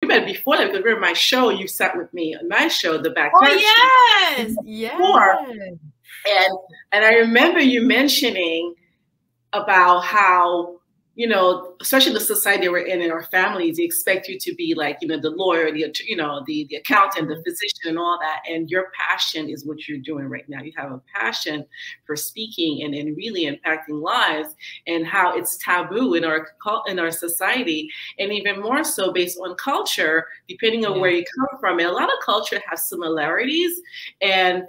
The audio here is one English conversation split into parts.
met before that because remember my show, you sat with me on my show, the back. Oh, yes. Yes. And I remember you mentioning about how, you know, especially the society we're in our families, they expect you to be like, you know, the lawyer, the accountant, the physician and all that. And your passion is what you're doing right now. You have a passion for speaking and really impacting lives, and how it's taboo in our society. And even more so based on culture, depending on where you come from. And a lot of culture has similarities, and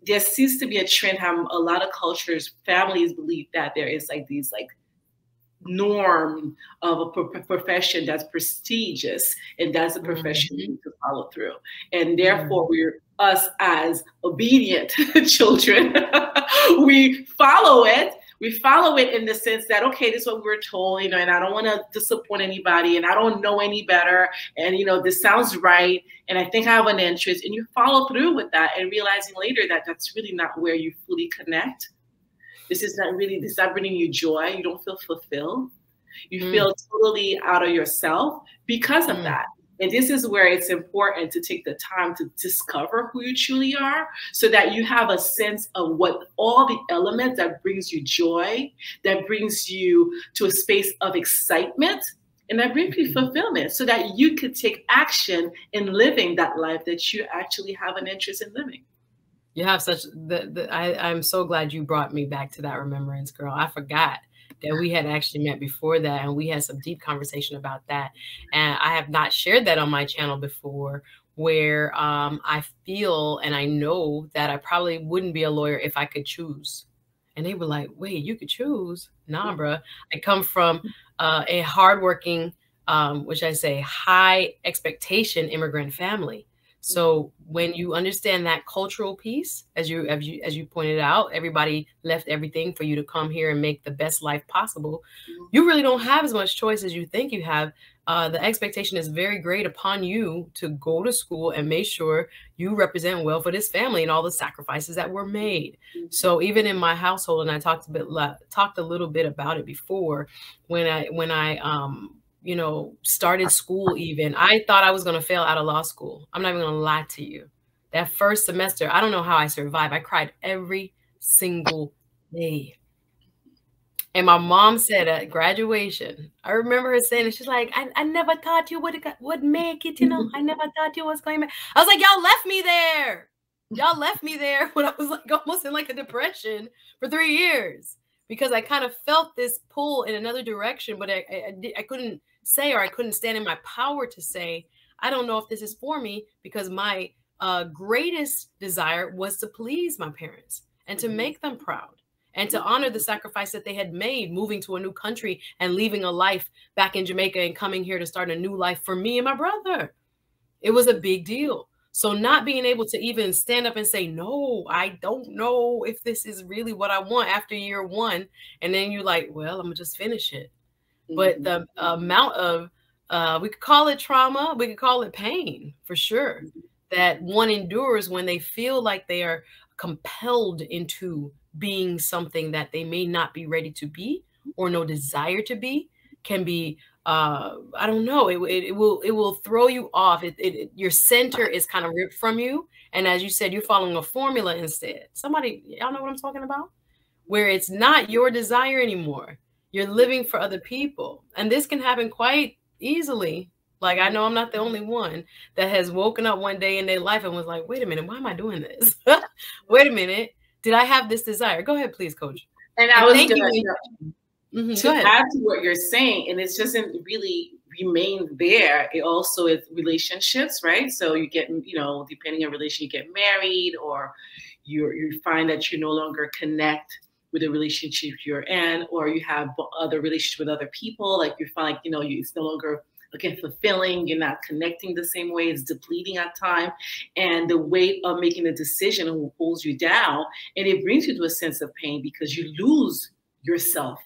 there seems to be a trend how a lot of cultures, families believe that there is like these like norm of a profession that's prestigious, and that's a profession you need to follow through. And therefore us as obedient children, we follow it. We follow it in the sense that, okay, this is what we're told, you know, and I don't want to disappoint anybody, and I don't know any better. And, you know, this sounds right. And I think I have an interest, and you follow through with that, and realizing later that that's really not where you fully connect. This is not bringing you joy. You don't feel fulfilled. You feel totally out of yourself because of that. And this is where it's important to take the time to discover who you truly are, so that you have a sense of what all the elements that brings you joy, that brings you to a space of excitement, and that brings you fulfillment, so that you could take action in living that life that you actually have an interest in living. You have such I'm so glad you brought me back to that remembrance, girl. I forgot that we had actually met before that, and we had some deep conversation about that. And I have not shared that on my channel before, where I feel and I know that I probably wouldn't be a lawyer if I could choose. And they were like, wait, you could choose? Nah, bruh. I come from a hardworking, which I say high expectation immigrant family. So when you understand that cultural piece, as you pointed out, everybody left everything for you to come here and make the best life possible. You really don't have as much choice as you think you have. The expectation is very great upon you to go to school and make sure you represent well for this family and all the sacrifices that were made. So even in my household, and I talked a little bit about it before, when I you know, started school even, I thought I was going to fail out of law school. I'm not even going to lie to you. That first semester, I don't know how I survived. I cried every single day. And my mom said at graduation, I remember her saying it. She's like, I never thought you would make it, you know. I never thought you was going to make it. I was like, y'all left me there. Y'all left me there when I was like almost in like a depression for 3 years, because I kind of felt this pull in another direction, but I couldn't say, or I couldn't stand in my power to say, I don't know if this is for me, because my greatest desire was to please my parents and to make them proud and to honor the sacrifice that they had made, moving to a new country and leaving a life back in Jamaica and coming here to start a new life for me and my brother. It was a big deal. So not being able to even stand up and say, no, I don't know if this is really what I want after year one. And then you're like, well, I'm gonna just finish it. But the amount of, we could call it trauma, we could call it pain for sure, that one endures when they feel like they are compelled into being something that they may not be ready to be or no desire to be, can be, I don't know, it will throw you off. Your center is kind of ripped from you. And as you said, you're following a formula instead. Somebody, y'all know what I'm talking about? Where it's not your desire anymore. You're living for other people. And this can happen quite easily. Like, I know I'm not the only one that has woken up one day in their life and was like, wait a minute, why am I doing this? Wait a minute. Did I have this desire? Go ahead, please, Coach. And I was going to add to what you're saying, and it doesn't really remain there. It also is relationships, right? So you get, you know, depending on relation, you get married, or you find that you no longer connect with the relationship you're in, or you have other relationships with other people. Like you find, like, you know, it's no longer, again, fulfilling. You're not connecting the same way. It's depleting at time. And the weight of making a decision pulls you down, and it brings you to a sense of pain because you lose yourself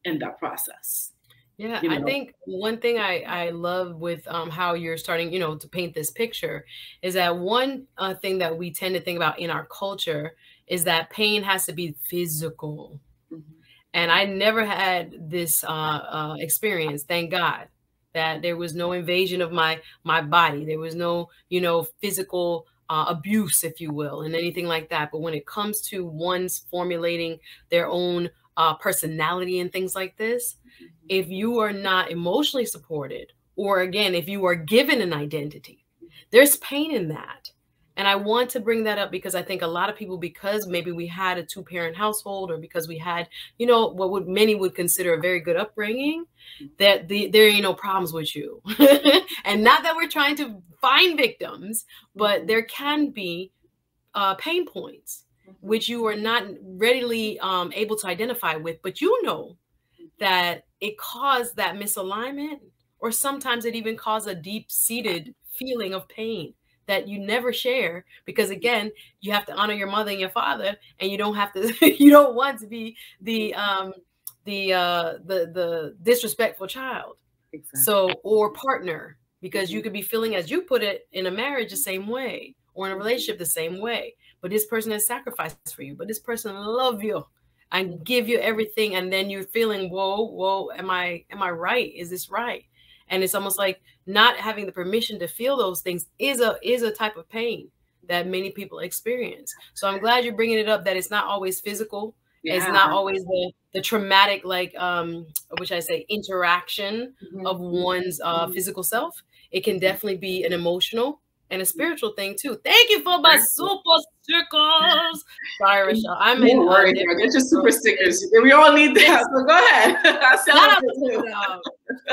in that process. Yeah, you know? I think one thing I love with how you're starting, you know, to paint this picture is that one thing that we tend to think about in our culture is that pain has to be physical. And I never had this experience, thank God. that there was no invasion of my body. There was no, physical abuse, if you will, and anything like that. But when it comes to one's formulating their own personality and things like this, if you are not emotionally supported, or again, if you are given an identity, there's pain in that. And I want to bring that up because I think a lot of people, because maybe we had a 2-parent household, or because we had, what many would consider a very good upbringing, that there ain't no problems with you. And not that we're trying to find victims, but there can be pain points which you are not readily able to identify with, but that it caused that misalignment, or sometimes it even caused a deep-seated feeling of pain that you never share, because again, you have to honor your mother and your father, and you don't have to you don't want to be the disrespectful child. Exactly. So, or partner, because you could be feeling, as you put it, in a marriage the same way, or in a relationship the same way, but this person has sacrificed for you, but this person love you and give you everything, and then you're feeling, whoa, am I right? Is this right? And it's almost like not having the permission to feel those things is a type of pain that many people experience. So I'm glad you're bringing it up, that it's not always physical. Yeah. It's not always the traumatic, which I say, interaction of one's physical self. It can definitely be an emotional and a spiritual thing too. Thank you for my super stickers. Sorry, Rachelle. I'm in. Get your super stickers. We all need that. So go ahead.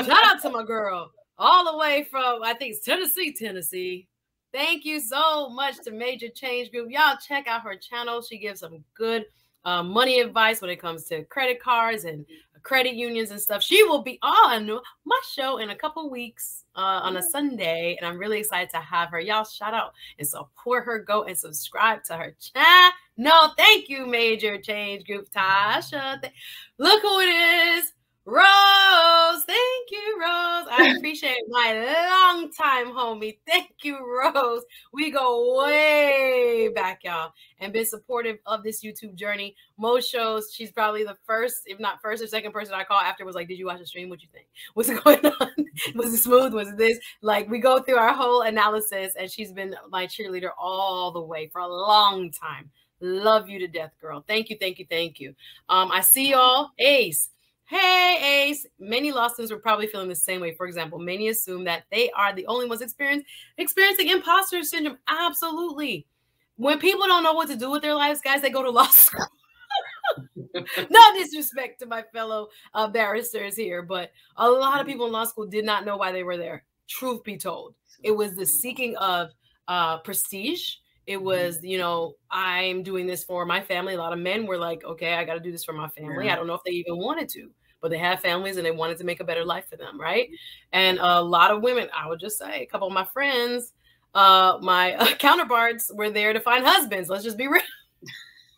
Shout out to my girl, all the way from, I think it's Tennessee. Thank you so much to Major Change Group. Y'all check out her channel. She gives some good money advice when it comes to credit cards and credit unions and stuff. She will be on my show in a couple weeks on a Sunday, and I'm really excited to have her. Y'all shout out and support her. Go and subscribe to her channel. No, thank you, Major Change Group. Tasha, look who it is. Rose, thank you, Rose. I appreciate my longtime homie. Thank you, Rose. We go way back, y'all, and been supportive of this YouTube journey. Most shows, she's probably the first, if not first or second person I call after, was like, did you watch the stream? What you think? What's going on? Was it smooth? Was it this? Like, we go through our whole analysis, and she's been my cheerleader all the way for a long time. Love you to death, girl. Thank you, thank you, thank you. I see y'all. Ace. Hey, Ace. Many law students were probably feeling the same way. For example, many assume that they are the only ones experiencing imposter syndrome. Absolutely. When people don't know what to do with their lives, guys, they go to law school. No disrespect to my fellow barristers here, but a lot of people in law school did not know why they were there. Truth be told, it was the seeking of prestige. It was, I'm doing this for my family. A lot of men were like, okay, I got to do this for my family. Yeah. I don't know if they even wanted to, but they have families and they wanted to make a better life for them, right? And a lot of women, I would just say, a couple of my friends, my counterparts were there to find husbands. Let's just be real.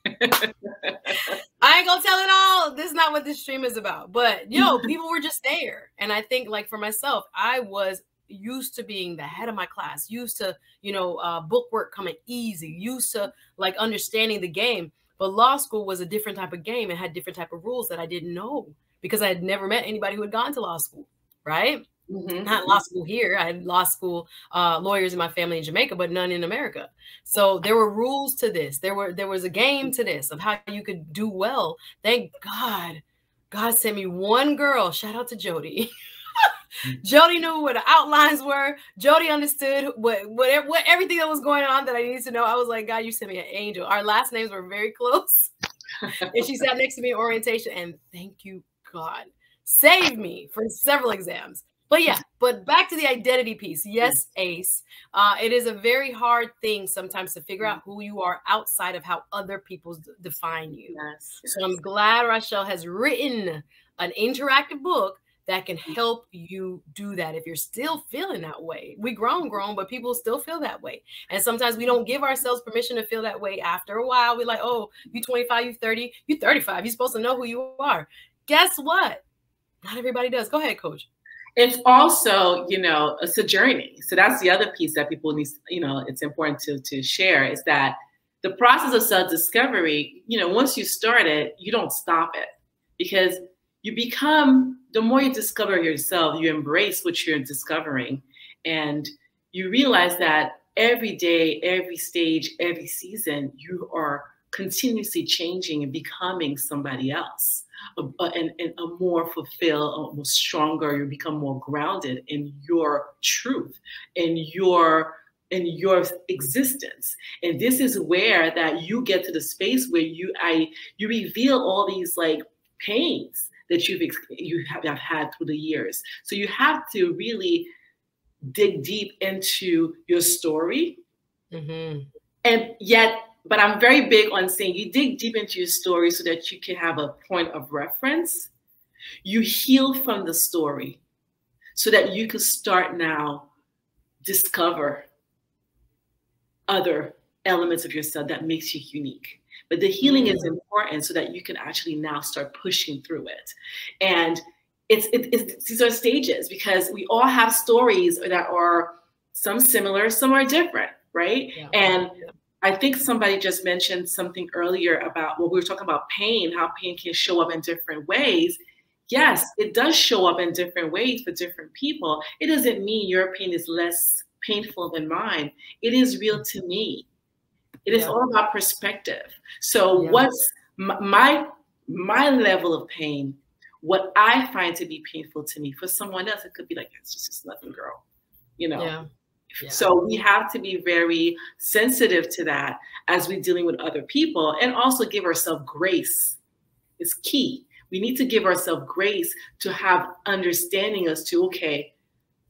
I ain't gonna tell it all. This is not what this stream is about. But, people were just there. And I think, like, for myself, I was used to being the head of my class, used to, book work coming easy, used to like understanding the game. But law school was a different type of game and had different type of rules that I didn't know because I had never met anybody who had gone to law school, right? Not law school here. I had law school lawyers in my family in Jamaica, but none in America. So there were rules to this. There was a game to this of how you could do well. Thank God. God sent me one girl. Shout out to Jody. Jody knew what the outlines were. Jody understood what everything that was going on that I needed to know. I was like, God, you sent me an angel. Our last names were very close. And she sat next to me in orientation, and thank you, God. Saved me from several exams. But back to the identity piece. Yes, Ace. It is a very hard thing sometimes to figure out who you are outside of how other people define you. Yes. So I'm glad Rachelle has written an interactive book that can help you do that if you're still feeling that way. We grown, but people still feel that way. And sometimes we don't give ourselves permission to feel that way. After a while, we're like, oh, you 25, you 30, you 35. You're supposed to know who you are. Guess what? Not everybody does. Go ahead, Coach. It's also, it's a journey. So that's the other piece that people need, it's important to share, is that the process of self-discovery, once you start it, you don't stop it, because you become the more you discover yourself, you embrace what you're discovering, and you realize that every day, every stage, every season, you are continuously changing and becoming somebody else, and a more fulfilled, a more stronger. You become more grounded in your truth, in your existence. And this is where that you get to the space where you reveal all these like pains that you have had through the years. So you have to really dig deep into your story. And yet, but I'm very big on saying you dig deep into your story so that you can have a point of reference. You heal from the story so that you can start now discover other elements of yourself that makes you unique. But the healing is important so that you can actually now start pushing through it. And these are stages, because we all have stories that are some similar, some are different, right? Yeah. And I think somebody just mentioned something earlier about when we were talking about pain, how pain can show up in different ways. Yes, it does show up in different ways for different people. It doesn't mean your pain is less painful than mine. It is real to me. It is all about perspective. So what's my level of pain, what I find to be painful to me, for someone else, it could be like, it's just nothing, girl, you know? Yeah. Yeah. So we have to be very sensitive to that as we're dealing with other people, and also give ourselves grace is key. We need to give ourselves grace to have understanding as to, okay,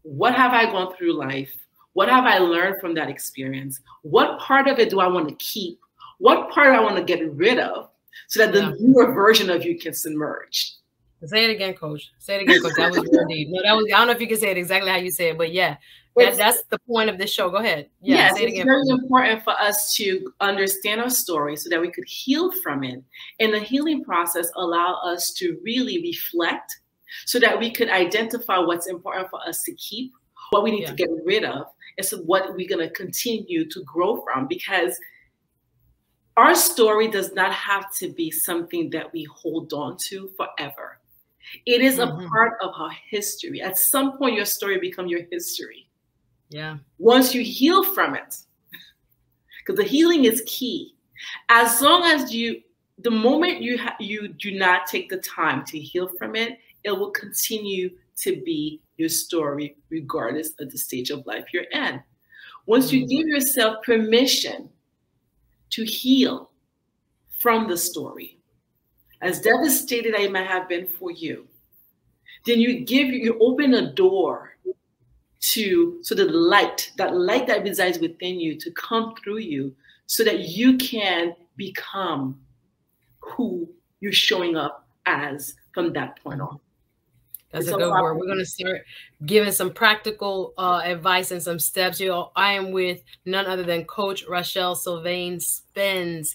what have I gone through life? What have I learned from that experience? What part of it do I want to keep? What part I want to get rid of so that the newer version of you can submerge? Say it again, Coach. Say it again, Coach. That was real deep. No, that was, I don't know if you can say it exactly how you say it, but yeah, that's the point of this show. Go ahead. Yeah, yes, say it again. It's very important for us to understand our story so that we could heal from it. And the healing process allow us to really reflect so that we could identify what's important for us to keep, what we need to get rid of, and so what we're going to continue to grow from. Because our story does not have to be something that we hold on to forever. It is a part of our history. At some point, your story becomes your history. Yeah. Once you heal from it, because the healing is key. As long as the moment you do not take the time to heal from it, it will continue to be your story, regardless of the stage of life you're in. Once you give yourself permission to heal from the story, as devastated I might have been for you, then you open a door to the light, that resides within you, to come through you so that you can become who you're showing up as from that point on. That's a good word. We're going to start giving some practical advice and some steps. I am with none other than Coach Rachelle Sylvain Spence.